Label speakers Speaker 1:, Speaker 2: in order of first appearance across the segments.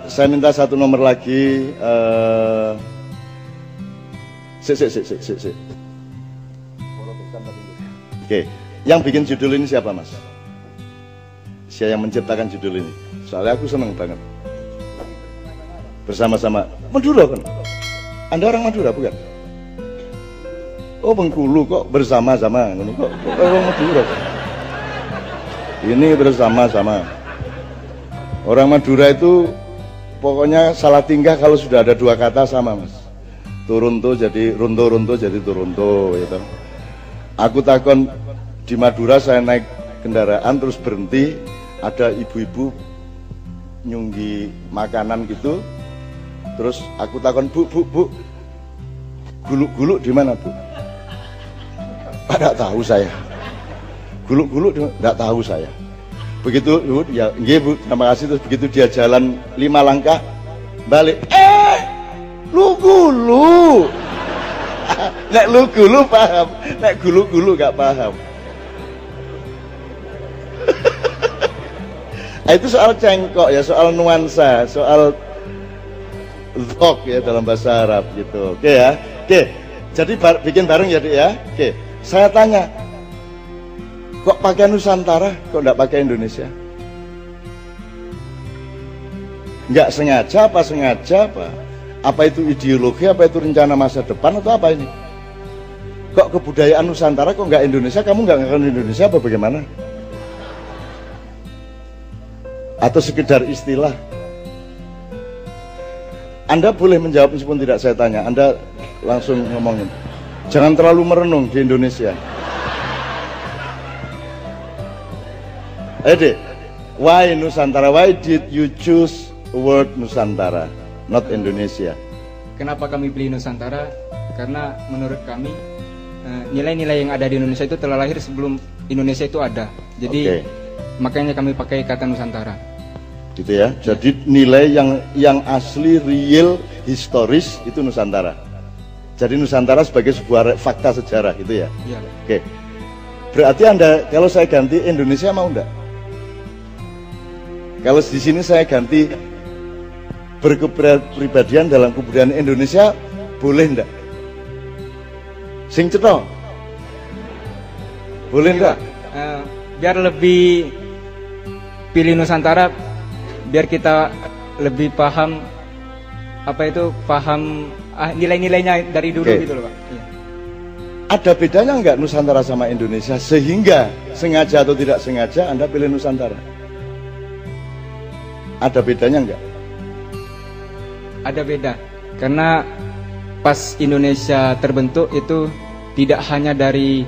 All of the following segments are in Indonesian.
Speaker 1: Saya minta satu nomor lagi. Oke, yang bikin judul ini siapa, Mas? Siapa yang menciptakan judul ini? Soalnya aku seneng banget. Bersama-sama Madura kan? Anda orang Madura bukan? Oh, Bengkulu kok bersama-sama. Kok orang Madura? Ini bersama-sama. Orang Madura itu pokoknya salah tingkah kalau sudah ada dua kata sama, Mas. Turunto jadi runto jadi turunto gitu. Aku takon di Madura, saya naik kendaraan terus berhenti, ada ibu-ibu nyunggi makanan gitu. Terus aku takon, Bu, guluk-guluk di mana, Bu? Tidak tahu saya. Guluk-guluk tidak tahu saya. Begitu, ya nggih Bu, terima kasih. Terus begitu dia jalan 5 langkah balik, lu gulu. Nek lu gulu paham, nek gulu-gulu gak paham. Itu soal cengkok ya, soal nuansa, soal dhok ya dalam bahasa Arab gitu. Oke ya. Oke. Jadi bikin bareng ya, Dik ya. Oke. Saya tanya, kok pakai Nusantara, kok enggak pakai Indonesia? Enggak sengaja apa sengaja apa? Apa itu ideologi, apa itu rencana masa depan atau apa ini? Kok kebudayaan Nusantara kok enggak Indonesia, kamu enggak ngakuin Indonesia apa bagaimana? Atau sekedar istilah? Anda boleh menjawab meskipun tidak saya tanya, Anda langsung ngomongin. Jangan terlalu merenung di Indonesia. Dek, why Nusantara? Why did you choose word Nusantara, not Indonesia?
Speaker 2: Kenapa kami pilih Nusantara? Karena menurut kami nilai-nilai yang ada di Indonesia itu telah lahir sebelum Indonesia itu ada. Jadi makanya kami pakai kata Nusantara.
Speaker 1: Gitu ya. Jadi nilai yang asli, real, historis itu Nusantara. Jadi Nusantara sebagai sebuah fakta sejarah gitu ya.
Speaker 2: Iya.
Speaker 1: Oke. Berarti Anda kalau saya ganti Indonesia mau enggak? Kalau di sini saya ganti berkepribadian dalam kebudayaan Indonesia, boleh enggak? Sing cetha. Boleh enggak?
Speaker 2: Biar lebih pilih Nusantara, biar kita lebih paham nilai-nilainya dari dulu gitu loh, Pak. Iya.
Speaker 1: Ada bedanya enggak Nusantara sama Indonesia sehingga sengaja atau tidak sengaja Anda pilih Nusantara? Ada bedanya enggak?
Speaker 2: Ada beda, karena pas Indonesia terbentuk itu tidak hanya dari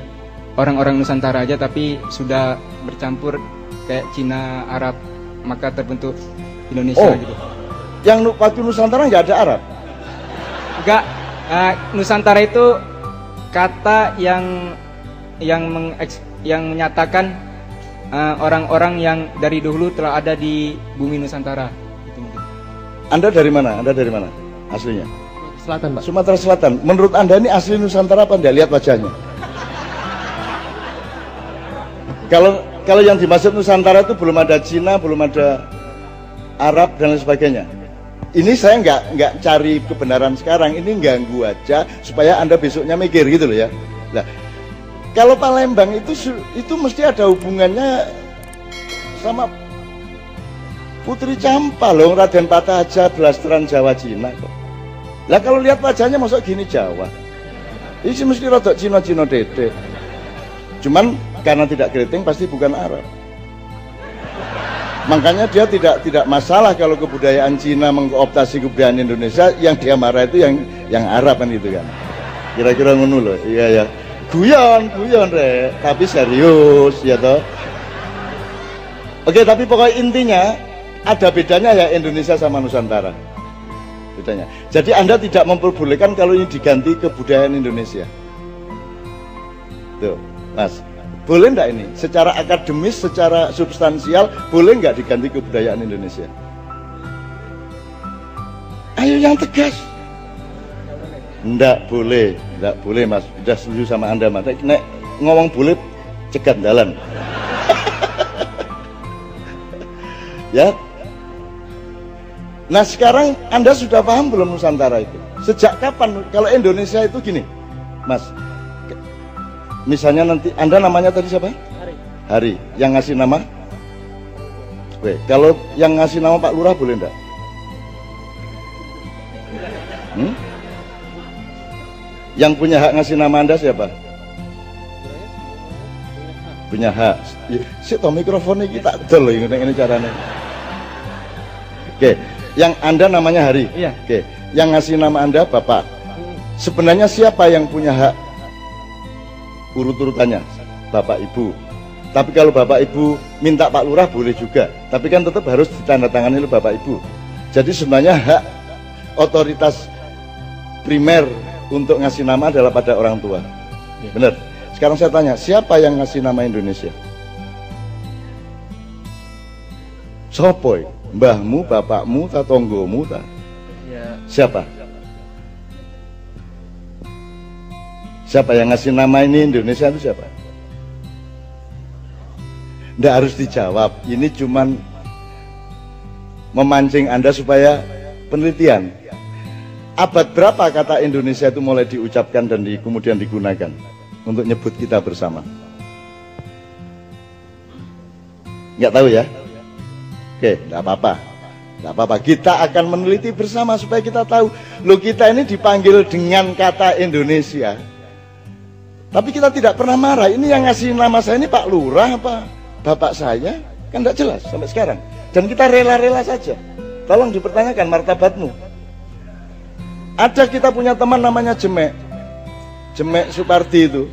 Speaker 2: orang-orang Nusantara aja, tapi sudah bercampur kayak Cina, Arab, maka terbentuk Indonesia gitu.
Speaker 1: Yang waktu Nusantara nggak ada Arab?
Speaker 2: Enggak, Nusantara itu kata yang menyatakan orang-orang yang dari dahulu telah ada di bumi Nusantara. Gitu mungkin.
Speaker 1: Anda dari mana? Anda dari mana? Aslinya?
Speaker 3: Selatan, Pak.
Speaker 1: Sumatera Selatan. Menurut Anda ini asli Nusantara apa enggak? Lihat wajahnya. Kalau yang dimaksud Nusantara itu belum ada Cina, belum ada Arab dan lain sebagainya. Ini saya nggak cari kebenaran sekarang. Ini ganggu aja supaya Anda besoknya mikir gitu loh ya. Nah, kalau Palembang itu mesti ada hubungannya sama Putri Campa loh, Raden Pataja, blasteran Jawa Cina kok. Lah kalau lihat wajahnya masuk gini Jawa. Ini sih mesti rodok Cina-Cina dede. Cuman karena tidak keriting pasti bukan Arab. Makanya dia tidak masalah kalau kebudayaan Cina mengkooptasi kebudayaan Indonesia, yang dia marah itu yang Arab kan itu kan. Kira-kira ngono loh. Iya ya. Guyon re, tapi serius ya toh. Oke, tapi pokoknya intinya ada bedanya ya Indonesia sama Nusantara. Bedanya. Jadi Anda tidak memperbolehkan kalau ini diganti kebudayaan Indonesia. Tuh, Mas. Boleh enggak ini? Secara akademis, secara substansial, boleh enggak diganti kebudayaan Indonesia? Ayo yang tegas. Enggak boleh Mas. Sudah setuju sama Anda, Mas. Nek ngomong boleh, cegat dalan. Ya. Nah sekarang Anda sudah paham belum Nusantara itu? Sejak kapan? Kalau Indonesia itu gini, Mas. Misalnya nanti Anda namanya tadi siapa?
Speaker 3: Hari.
Speaker 1: Hari. Yang ngasih nama? Oke. Kalau yang ngasih nama Pak Lurah boleh enggak? Yang punya hak ngasih nama Anda siapa? Punya hak. Si toh mikrofonnya kita dol ini caranya. Oke. Yang Anda namanya Hari.
Speaker 3: Iya.
Speaker 1: Oke. Yang ngasih nama Anda Bapak. Sebenarnya siapa yang punya hak? Urut-urutannya Bapak Ibu. Tapi kalau Bapak Ibu minta Pak Lurah boleh juga. Tapi kan tetap harus ditandatangani oleh Bapak Ibu. Jadi sebenarnya hak otoritas primer untuk ngasih nama adalah pada orang tua. Ya. Benar. Sekarang saya tanya, siapa yang ngasih nama Indonesia? Sopoy, mbahmu, bapakmu, tatonggomu,
Speaker 3: Ya.
Speaker 1: siapa? Siapa yang ngasih nama ini Indonesia itu siapa? Nggak harus dijawab. Ini cuman memancing Anda supaya penelitian. Abad berapa kata Indonesia itu mulai diucapkan dan kemudian digunakan untuk nyebut kita bersama? Nggak tahu ya? Oke, nggak apa-apa. Nggak apa-apa. Kita akan meneliti bersama supaya kita tahu. Loh, kita ini dipanggil dengan kata Indonesia. Tapi kita tidak pernah marah. Ini yang ngasih nama saya ini Pak Lurah apa bapak saya? Kan tidak jelas sampai sekarang. Dan kita rela-rela saja. Tolong dipertanyakan martabatmu. Ada kita punya teman namanya Jemek. Jemek Supardi itu.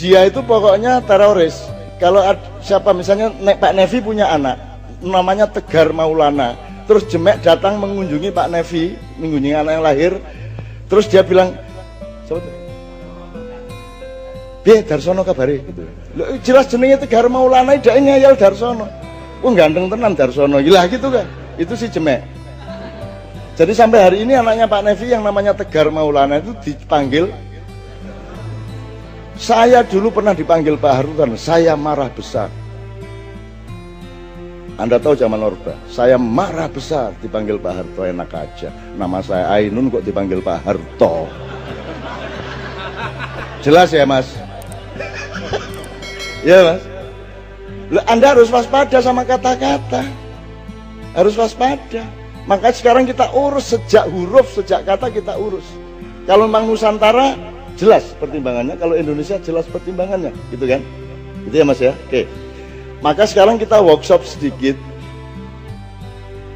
Speaker 1: Dia itu pokoknya teroris. Kalau siapa misalnya Pak Nevi punya anak namanya Tegar Maulana. Terus Jemek datang mengunjungi Pak Nevi, mengunjungi anak yang lahir. Terus dia bilang, siapa itu? Piye Darsono kabare gitu. Loh, jelas jenenge Tegar Maulana dak ngeyel Darsono. Oh ganteng tenan Darsono. Gila gitu kan. Itu si Jemek. Jadi sampai hari ini anaknya Pak Nevi yang namanya Tegar Maulana itu dipanggil. Saya dulu pernah dipanggil Pak Harto, saya marah besar. Anda tahu zaman Orba, saya marah besar dipanggil Pak Harto, enak aja. Nama saya Ainun kok dipanggil Pak Harto. Jelas ya Mas? Ya Mas. Anda harus waspada sama kata-kata. Harus waspada. Makanya sekarang kita urus sejak huruf, sejak kata kita urus. Kalau memang Nusantara jelas pertimbangannya, kalau Indonesia jelas pertimbangannya, gitu kan? Gitu ya Mas ya. Oke. Maka sekarang kita workshop sedikit.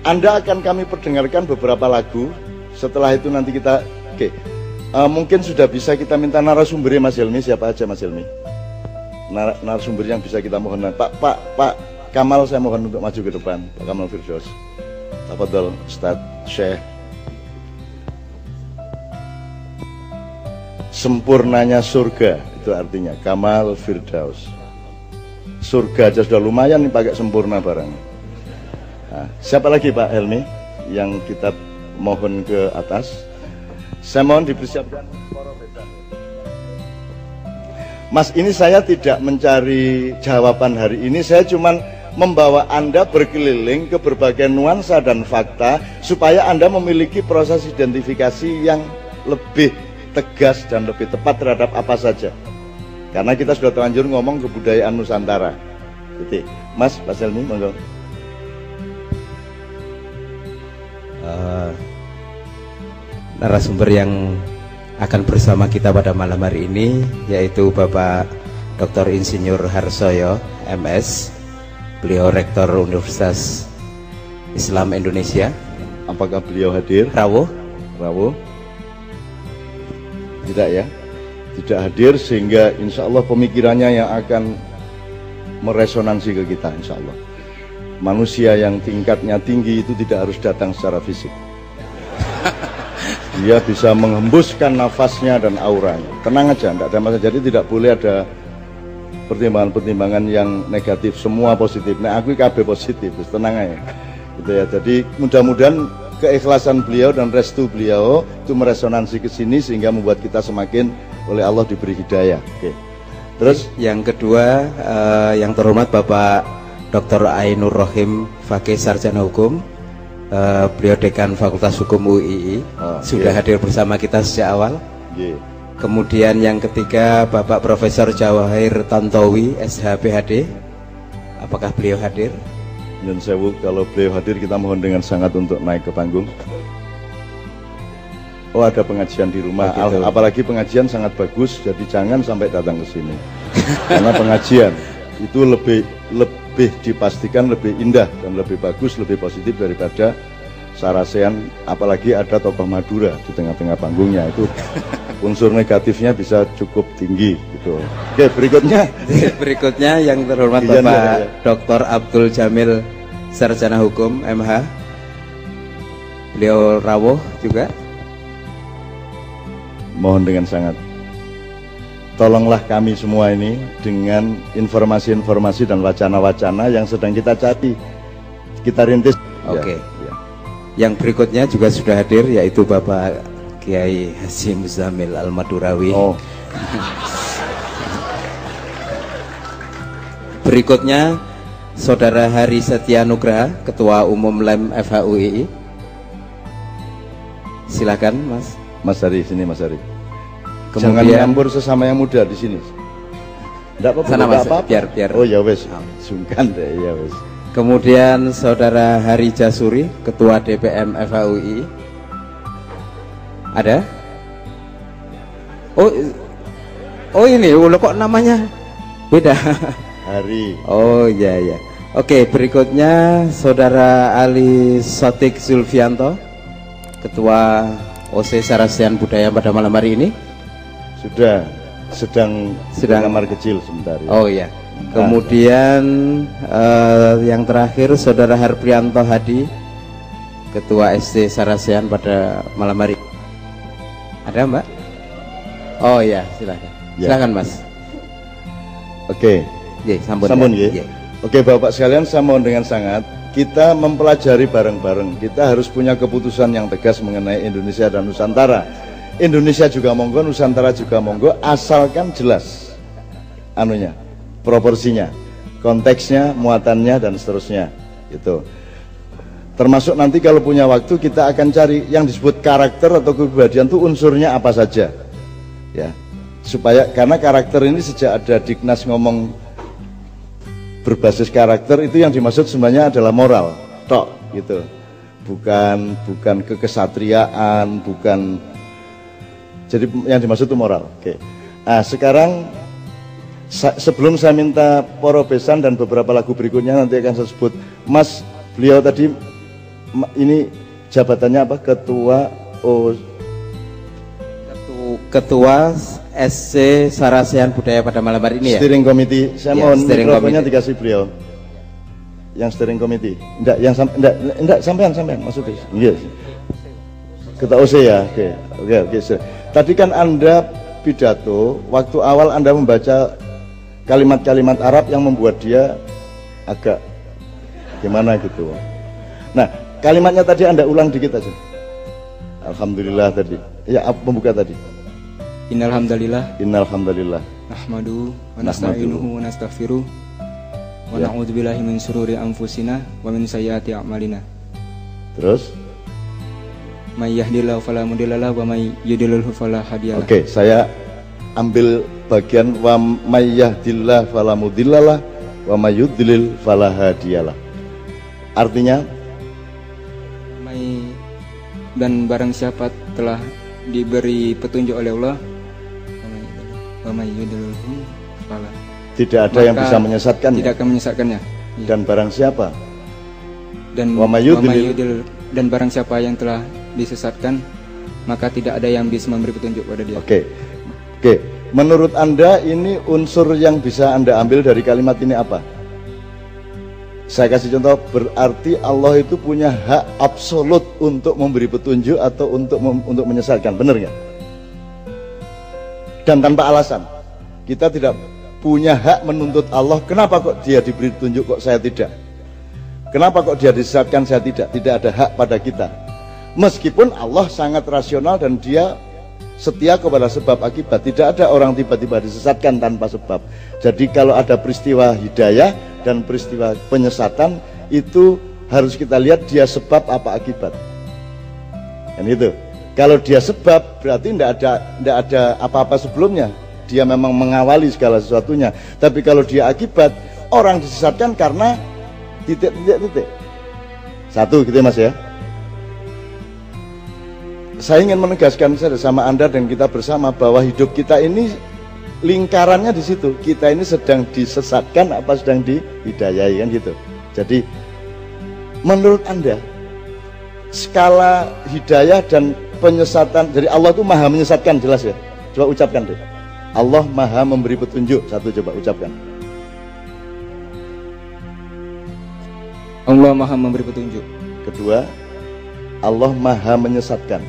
Speaker 1: Anda akan kami perdengarkan beberapa lagu. Setelah itu nanti kita mungkin sudah bisa kita minta narasumbernya Mas Helmi. Siapa aja Mas Helmi? Narasumber yang bisa kita mohon. Pak Kamal saya mohon untuk maju ke depan. Pak Kamal Firdaus. Tafadhol Ustaz Syekh. Sempurnanya surga itu artinya Kamal Firdaus. Surga aja sudah lumayan nih pakai sempurna barang. Nah, siapa lagi Pak Helmi yang kita mohon ke atas? Saya mohon dipersiapkan. Mas, ini saya tidak mencari jawaban hari ini. Saya cuman membawa Anda berkeliling ke berbagai nuansa dan fakta supaya Anda memiliki proses identifikasi yang lebih tegas dan lebih tepat terhadap apa saja. Karena kita sudah terlanjur ngomong kebudayaan Nusantara. Gitu. Mas, Pak Helmi, monggo.
Speaker 4: Narasumber yang akan bersama kita pada malam hari ini yaitu Bapak Dr. Insinyur Harsoyo, MS. Beliau Rektor Universitas Islam Indonesia.
Speaker 1: Apakah beliau hadir?
Speaker 4: Rawuh.
Speaker 1: Tidak ya? Tidak hadir sehingga insya Allah pemikirannya yang akan meresonansi ke kita insya Allah. Manusia yang tingkatnya tinggi itu tidak harus datang secara fisik. Dia bisa menghembuskan nafasnya dan auranya. Tenang aja, tidak ada masalah. Jadi tidak boleh ada pertimbangan-pertimbangan yang negatif. Semua positif. Nah, aku KB positif, tenang aja. Gitu ya. Jadi mudah-mudahan keikhlasan beliau dan restu beliau itu meresonansi ke sini sehingga membuat kita semakin oleh Allah diberi hidayah. Oke. Terus
Speaker 4: yang kedua, yang terhormat Bapak Dr. Ainur Rohim Fakih Sarjana Hukum, beliau Dekan Fakultas Hukum UII, sudah hadir bersama kita sejak awal. Kemudian yang ketiga Bapak Profesor Jawahir Tantowi, SHPHD. Apakah beliau hadir?
Speaker 1: Nyun sewu, kalau beliau hadir kita mohon dengan sangat untuk naik ke panggung. Oh, ada pengajian di rumah. Apalagi pengajian sangat bagus, jadi jangan sampai datang ke sini. Karena pengajian itu lebih dipastikan lebih indah dan lebih bagus, lebih positif daripada Sarasean, apalagi ada tokoh Madura di tengah-tengah panggungnya, itu unsur negatifnya bisa cukup tinggi gitu. Oke, berikutnya
Speaker 4: yang terhormat Bapak Dr. Abdul Jamil, Sarjana Hukum MH. Beliau rawuh juga. Mohon dengan sangat, tolonglah kami semua ini dengan informasi-informasi dan wacana-wacana yang sedang kita cari, kita rintis. Oke. Ya. Yang berikutnya juga sudah hadir, yaitu Bapak Kiai Haji Muzamil Al-Madurawi. Berikutnya Saudara Hari Setia Nugraha, Ketua Umum LEM FHUII. Silakan Mas.
Speaker 1: Mas Hari, sini Mas Hari.
Speaker 4: Kemudian,
Speaker 1: jangan campur sesama yang muda di sini. Enggak apa-apa.
Speaker 4: Sana Mas, biar.
Speaker 1: Oh ya wes, sungkan deh, ya wes.
Speaker 4: Kemudian Saudara Hari Jasuri, Ketua DPM FHUII. Ada? Oh ini, kok namanya beda?
Speaker 1: Hari.
Speaker 4: Oh iya. Oke, berikutnya Saudara Ali Sotik Zulfianto, Ketua OC Sarasean Budaya pada malam hari ini.
Speaker 1: Sudah sedang kamar kecil sebentar ya.
Speaker 4: Oh iya. Kemudian yang terakhir Saudara Harprianto Hadi, Ketua SC Sarasean pada malam hari. Ada Mbak? Oh iya, silakan. Ya. Silakan Mas.
Speaker 1: Oke. Sambun ya. Oke Bapak sekalian, saya mohon dengan sangat kita mempelajari bareng-bareng. Kita harus punya keputusan yang tegas mengenai Indonesia dan Nusantara. Indonesia juga monggo, Nusantara juga monggo, asalkan jelas proporsinya, konteksnya, muatannya dan seterusnya. Itu. Termasuk nanti kalau punya waktu kita akan cari yang disebut karakter atau kepribadian itu unsurnya apa saja. Ya. Supaya karena karakter ini sejak ada Dignas ngomong berbasis karakter, itu yang dimaksud sebenarnya adalah moral tok gitu, bukan kekesatriaan, bukan, jadi yang dimaksud itu moral. Oke. Nah sekarang sebelum saya minta poro besan dan beberapa lagu berikutnya nanti akan saya sebut, Mas beliau tadi ini jabatannya apa? Ketua SC Sarasean Budaya pada malam hari ini ya? Steering Committee. Saya mohon mikrofonnya dikasih beliau. Yang Steering Committee. Enggak sampean maksudnya. Iya. Ketua OC ya. Oke. Tadi kan Anda pidato, waktu awal Anda membaca kalimat-kalimat Arab yang membuat dia agak gimana gitu. Nah, kalimatnya tadi Anda ulang dikit aja. Alhamdulillah tadi. Ya, pembuka tadi.
Speaker 2: Innal hamdalillah
Speaker 1: nahmadu
Speaker 2: wa nasta'inuhu wa nastaghfiruh wa na'udzubillahi min syururi anfusina wa min sayyiati a'malina.
Speaker 1: Terus
Speaker 2: may yahdihillahu fala mudhillalah wa may yudlilhu fala hadiyalah.
Speaker 1: Oke, saya ambil bagian wa may yahdihillahu fala mudhillalah wa may yudlil fala hadiyalah. Artinya
Speaker 2: dan barang siapa telah diberi petunjuk oleh Allah,
Speaker 1: tidak ada yang bisa menyesatkannya.
Speaker 2: Tidak akan menyesatkannya.
Speaker 1: Dan barang siapa?
Speaker 2: Dan barang siapa yang telah disesatkan, maka tidak ada yang bisa memberi petunjuk pada dia.
Speaker 1: Oke. Menurut Anda ini unsur yang bisa Anda ambil dari kalimat ini apa? Saya kasih contoh, berarti Allah itu punya hak absolut untuk memberi petunjuk atau untuk menyesatkan, benar nggak? Dan tanpa alasan. Kita tidak punya hak menuntut Allah, kenapa kok dia diberi petunjuk kok saya tidak? Kenapa kok dia disesatkan saya tidak? Tidak ada hak pada kita. Meskipun Allah sangat rasional dan dia setia kepada sebab akibat. Tidak ada orang tiba-tiba disesatkan tanpa sebab. Jadi kalau ada peristiwa hidayah dan peristiwa penyesatan, itu harus kita lihat dia sebab apa akibat. Kan itu. Kalau dia sebab berarti tidak ada apa-apa sebelumnya. Dia memang mengawali segala sesuatunya. Tapi kalau dia akibat, orang disesatkan karena titik. Satu gitu ya Mas ya. Saya ingin menegaskan sama Anda dan kita bersama bahwa hidup kita ini lingkarannya di situ. Kita ini sedang disesatkan apa sedang dihidayai kan gitu. Jadi menurut Anda skala hidayah dan penyesatan, jadi Allah itu maha menyesatkan, jelas ya. Coba ucapkan deh. Allah maha memberi petunjuk. Satu, coba ucapkan.
Speaker 2: Allah maha memberi petunjuk.
Speaker 1: Kedua, Allah maha menyesatkan.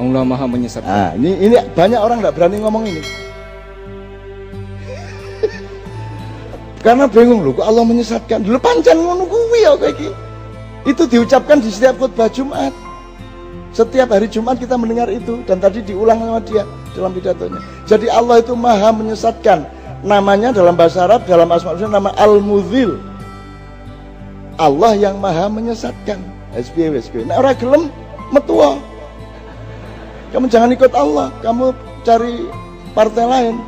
Speaker 2: Allah maha menyesatkan.
Speaker 1: Nah, ini banyak orang nggak berani ngomong ini. Karena bingung loh, kok Allah menyesatkan. Dulu pancen ngono kuwi ya kayak gitu. Itu diucapkan di setiap khutbah Jumat. Setiap hari Jumat kita mendengar itu, dan tadi diulang sama dia dalam pidatonya. Jadi Allah itu maha menyesatkan. Namanya dalam bahasa Arab, dalam Asma' Husna nama Al-Mudhil. Allah yang maha menyesatkan. SPW. Nah, orang gelem metua. Kamu jangan ikut Allah, kamu cari partai lain.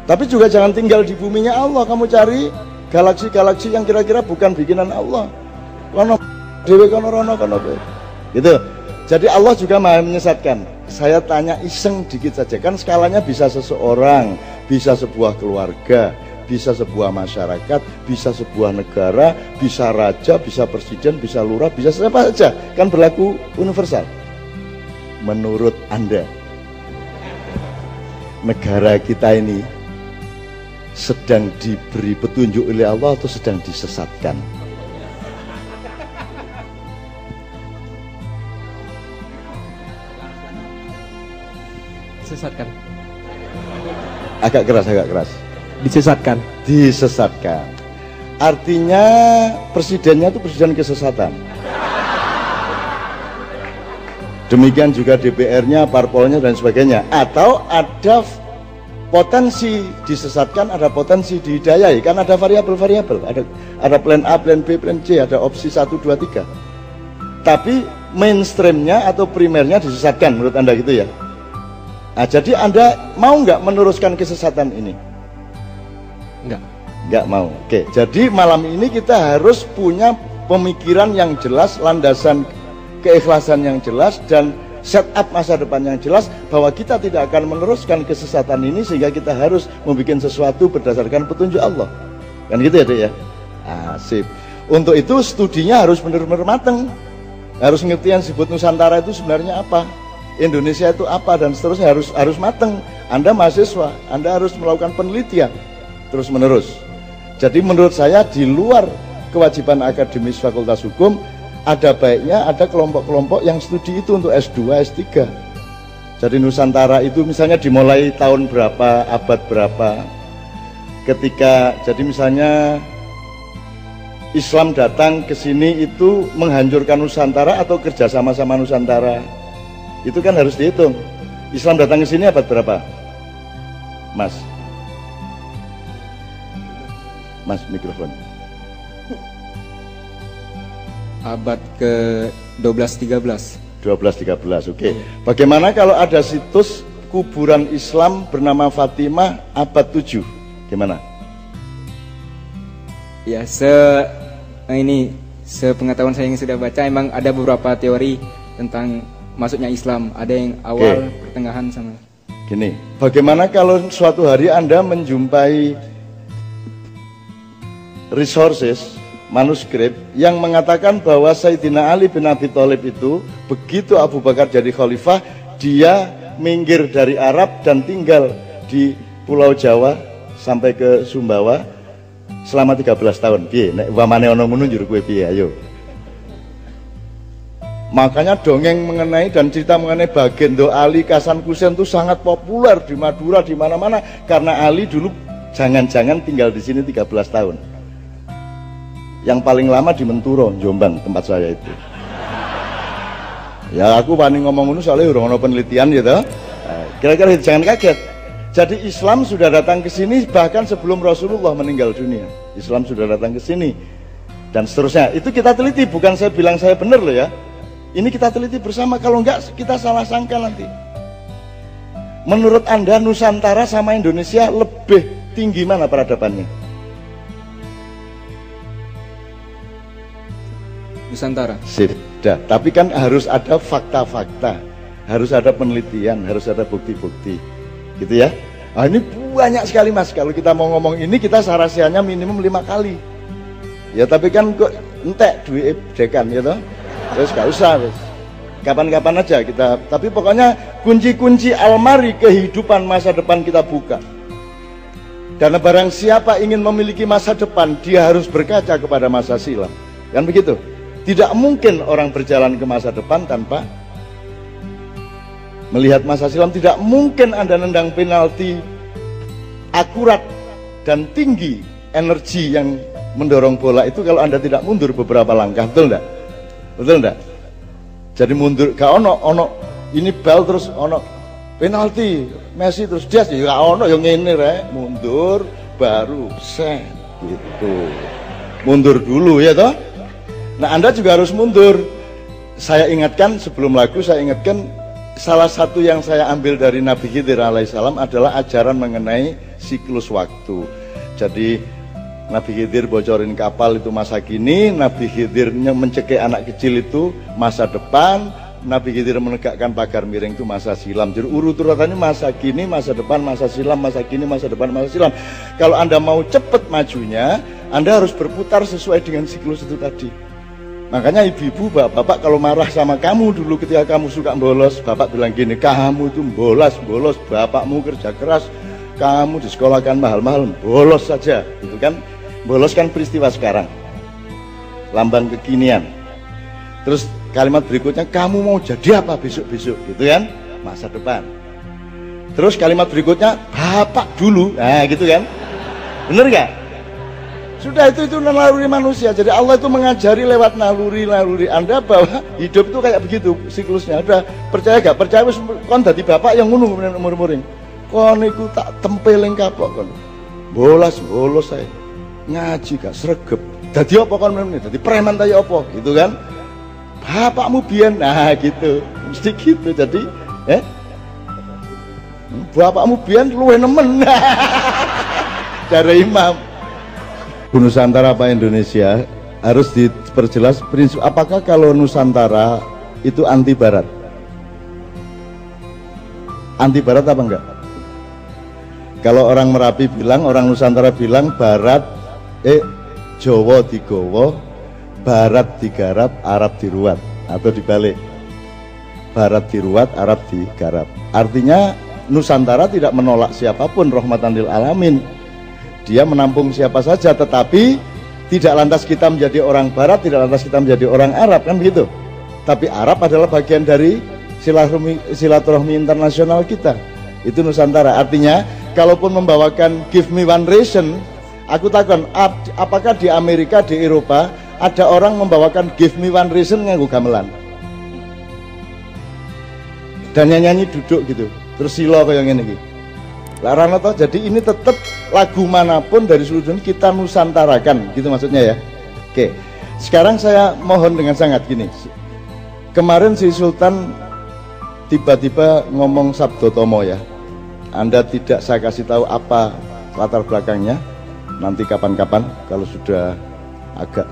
Speaker 1: Tapi juga jangan tinggal di buminya Allah, kamu cari galaksi-galaksi yang kira-kira bukan bikinan Allah. Kono dewe kono rono kono gitu. Jadi Allah juga maha menyesatkan. Saya tanya iseng dikit saja, kan skalanya bisa seseorang, bisa sebuah keluarga, bisa sebuah masyarakat, bisa sebuah negara, bisa raja, bisa presiden, bisa lurah, bisa siapa saja, kan berlaku universal. Menurut Anda, negara kita ini sedang diberi petunjuk oleh Allah atau sedang disesatkan?
Speaker 2: Disesatkan.
Speaker 1: Agak keras. Disesatkan. Artinya presidennya itu presiden kesesatan. Demikian juga DPR-nya, parpolnya dan sebagainya. Atau ada potensi disesatkan, ada potensi dihidayai. Kan ada variabel-variabel. Ada plan A, plan B, plan C, ada opsi 1, 2, 3. Tapi mainstreamnya atau primernya disesatkan menurut Anda gitu ya. Nah, jadi Anda mau nggak meneruskan kesesatan ini? Nggak mau. Oke, jadi malam ini kita harus punya pemikiran yang jelas, landasan keikhlasan yang jelas, dan setup masa depan yang jelas, bahwa kita tidak akan meneruskan kesesatan ini, sehingga kita harus membuat sesuatu berdasarkan petunjuk Allah. Kan gitu ya, Dek ya? Sip. Untuk itu studinya harus benar-benar matang. Harus ngerti yang disebut Nusantara itu sebenarnya apa, Indonesia itu apa, dan seterusnya harus matang. Anda mahasiswa, Anda harus melakukan penelitian terus menerus. Jadi menurut saya di luar kewajiban akademis Fakultas Hukum, ada baiknya ada kelompok-kelompok yang studi itu untuk S2, S3. Jadi Nusantara itu misalnya dimulai tahun berapa, abad berapa, ketika jadi misalnya Islam datang ke sini itu menghancurkan Nusantara atau kerja sama-sama Nusantara. Itu kan harus dihitung. Islam datang ke sini abad berapa? Mas mikrofon.
Speaker 2: Abad ke-12-13.
Speaker 1: 12-13, oke. Bagaimana kalau ada situs kuburan Islam bernama Fatimah abad 7? Gimana?
Speaker 2: Ya, sepengetahuan saya yang sudah baca, emang ada beberapa teori tentang masuknya Islam. Ada yang awal, pertengahan, sama.
Speaker 1: Gini, bagaimana kalau suatu hari Anda menjumpai resources, manuskrip yang mengatakan bahwa Sayyidina Ali bin Abi Thalib itu begitu Abu Bakar jadi khalifah, dia minggir dari Arab dan tinggal di Pulau Jawa sampai ke Sumbawa selama 13 tahun. Piye nek wamane ana ngono njur kowe piye, ayo. Makanya dongeng mengenai dan cerita mengenai Bagendo Ali, Hasan Hussein itu sangat populer di Madura, di mana-mana, karena Ali dulu jangan-jangan tinggal di sini 13 tahun. Yang paling lama di Menturo, Jombang, tempat saya itu. Ya aku paling ngomong ini soalnya udah ada penelitian gitu. Kira-kira jangan kaget. Jadi Islam sudah datang ke sini bahkan sebelum Rasulullah meninggal dunia. Islam sudah datang ke sini. dan seterusnya. Itu kita teliti, bukan saya bilang saya benar loh ya. Ini kita teliti bersama, kalau enggak kita salah sangka nanti. Menurut Anda Nusantara sama Indonesia lebih tinggi mana peradabannya?
Speaker 2: Nusantara.
Speaker 1: Sudah, tapi kan harus ada fakta-fakta, harus ada penelitian, harus ada bukti-bukti, gitu ya. Nah, ini banyak sekali Mas, kalau kita mau ngomong ini kita sarasiannya minimum 5 kali. Ya tapi kan kok entek duit dekan ya toh. Terus gak usah, terus kapan-kapan aja kita. Tapi pokoknya kunci-kunci almari kehidupan masa depan kita buka. Karena barang siapa ingin memiliki masa depan, dia harus berkaca kepada masa silam. Kan begitu? Tidak mungkin orang berjalan ke masa depan tanpa melihat masa silam. Tidak mungkin Anda nendang penalti akurat dan tinggi energi yang mendorong bola itu kalau Anda tidak mundur beberapa langkah. Betul enggak? Betul enggak? Jadi mundur, gak ono ini bal terus ono penalti Messi terus dia sih gak ono yang ini rek, mundur baru set gitu. Mundur dulu ya toh. Nah Anda juga harus mundur. Saya ingatkan sebelum lagu, saya ingatkan salah satu yang saya ambil dari Nabi Khidir alaihissalam adalah ajaran mengenai siklus waktu. Jadi Nabi Khidir bocorin kapal itu masa kini, Nabi Khidir mencekik anak kecil itu masa depan, Nabi Khidir menegakkan pagar miring itu masa silam. Jadi urut-urutannya masa kini, masa depan, masa silam, masa kini, masa depan, masa silam. Kalau Anda mau cepat majunya, Anda harus berputar sesuai dengan siklus itu tadi. Makanya ibu-ibu, bapak-bapak kalau marah sama kamu dulu ketika kamu suka bolos, bapak bilang gini, kamu itu bolos, bapakmu kerja keras, kamu disekolahkan mahal-mahal, bolos saja, gitu kan? Bolos kan peristiwa sekarang, lambang kekinian. Terus kalimat berikutnya, kamu mau jadi apa besok-besok, gitu kan? Masa depan. Terus kalimat berikutnya, bapak dulu, nah gitu kan? Bener gak? Sudah itu naluri manusia. Jadi Allah itu mengajari lewat naluri Anda bahwa hidup itu kayak begitu siklusnya. Ada percaya gak? Percaya wis kon dadi bapak yang ngono umur-umuring. Kon iku tak tempeling kapok kon. Bolos saya. Ngaji gak sregep. Dadi apa kon meneh? Dadi preman ta ya apa? Gitu kan? Bapakmu biyen. Nah, gitu. Mesti gitu. Jadi, bapakmu biyen luwih nemen. Dari imam. Nusantara apa Indonesia harus diperjelas prinsip. Apakah kalau Nusantara itu anti Barat? Anti Barat apa enggak? Kalau orang Merapi bilang, orang Nusantara bilang Barat, Jawa digowo, Barat digarap, Arab diruat, atau dibalik. Barat diruat, Arab digarap. Artinya Nusantara tidak menolak siapapun, rahmatan lil alamin. Dia menampung siapa saja, tetapi tidak lantas kita menjadi orang Barat, tidak lantas kita menjadi orang Arab, kan begitu. Tapi Arab adalah bagian dari silaturahmi internasional kita. Itu Nusantara. Artinya, kalaupun membawakan Give Me One Reason, aku takon, apakah di Amerika, di Eropa ada orang membawakan Give Me One Reason nganggo gamelan? Dan nyanyi duduk gitu, terus silo kayak gini gitu. Larang toh, jadi ini tetap lagu manapun dari seluruh dunia kita nusantarakan, gitu maksudnya ya. Oke, sekarang saya mohon dengan sangat gini. Kemarin si Sultan tiba-tiba ngomong Sabdo Tomo ya. Anda tidak saya kasih tahu apa latar belakangnya. Nanti kapan-kapan kalau sudah agak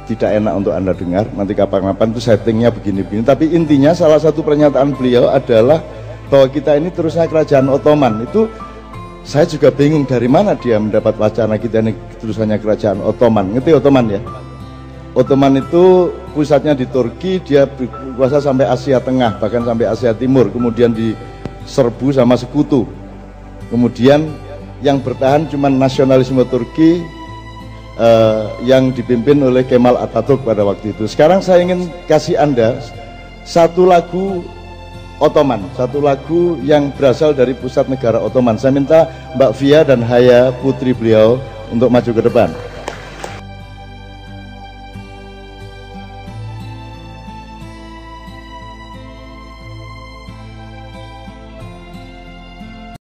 Speaker 1: tidak enak untuk Anda dengar, nanti kapan-kapan itu settingnya begini-begini. Tapi intinya salah satu pernyataan beliau adalah bahwa kita ini terusnya kerajaan Ottoman. Itu saya juga bingung dari mana dia mendapat wacana kita ini terusannya kerajaan Ottoman. Ngerti Ottoman ya? Ottoman itu pusatnya di Turki, dia berkuasa sampai Asia Tengah, bahkan sampai Asia Timur, kemudian diserbu sama sekutu. Kemudian yang bertahan cuma nasionalisme Turki yang dipimpin oleh Kemal Atatürk pada waktu itu. Sekarang saya ingin kasih Anda satu lagu Ottoman, satu lagu yang berasal dari pusat negara Ottoman. Saya minta Mbak Via dan Haya putri beliau untuk maju ke depan.